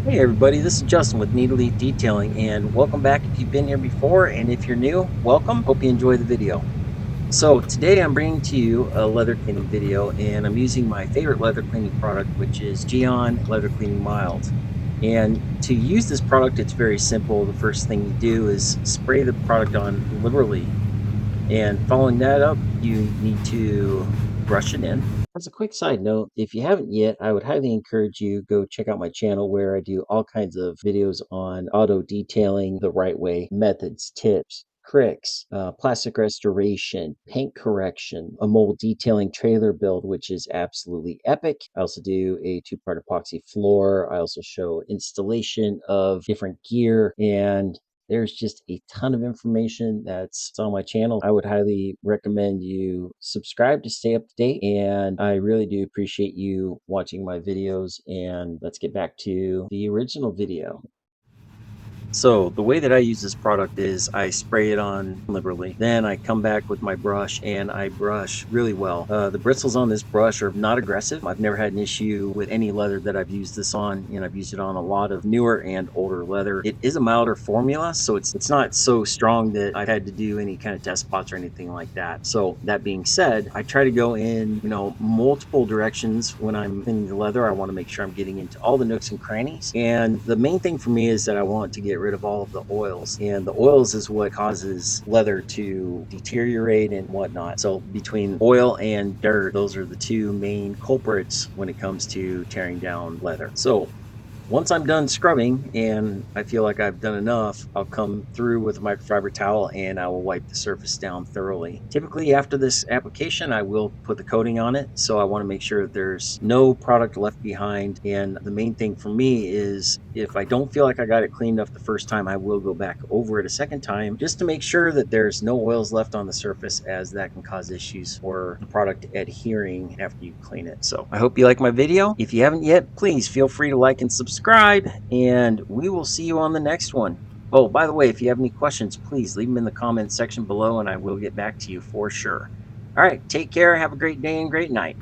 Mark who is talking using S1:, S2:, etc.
S1: Hey everybody, this is Justin with Needle Leaf Detailing, and welcome back if you've been here before, and if you're new, welcome. Hope you enjoy the video. So today I'm bringing to you a leather cleaning video, and I'm using my favorite leather cleaning product, which is GYEON Leather Cleaning Mild. And to use this product, it's very simple. The first thing you do is spray the product on liberally, and following that up, you need to brush it in. As a quick side note, if you haven't yet, I would highly encourage you go check out my channel where I do all kinds of videos on auto detailing the right way, methods, tips, tricks, plastic restoration, paint correction, a mold detailing trailer build, which is absolutely epic. I also do a two-part epoxy floor. I also show installation of different gear, and there's just a ton of information that's on my channel. I would highly recommend you subscribe to stay up to date. And I really do appreciate you watching my videos. And let's get back to the original video. So the way that I use this product is I spray it on liberally. Then I come back with my brush and I brush really well. The bristles on this brush are not aggressive. I've never had an issue with any leather that I've used this on, and I've used it on a lot of newer and older leather. It is a milder formula, so it's not so strong that I've had to do any kind of test spots or anything like that. So that being said, I try to go in, multiple directions when I'm cleaning the leather. I want to make sure I'm getting into all the nooks and crannies. And the main thing for me is that I want to get rid of all of the oils, and the oils is what causes leather to deteriorate and whatnot. So between oil and dirt, those are the two main culprits when it comes to tearing down leather. So once I'm done scrubbing and I feel like I've done enough, I'll come through with a microfiber towel and I will wipe the surface down thoroughly. Typically after this application, I will put the coating on it. So I want to make sure that there's no product left behind. And the main thing for me is if I don't feel like I got it cleaned up the first time, I will go back over it a second time just to make sure that there's no oils left on the surface, as that can cause issues for the product adhering after you clean it. So I hope you like my video. If you haven't yet, please feel free to like and subscribe, and we will see you on the next one. Oh, by the way, if you have any questions, please leave them in the comments section below and I will get back to you for sure. All right, take care, have a great day and great night.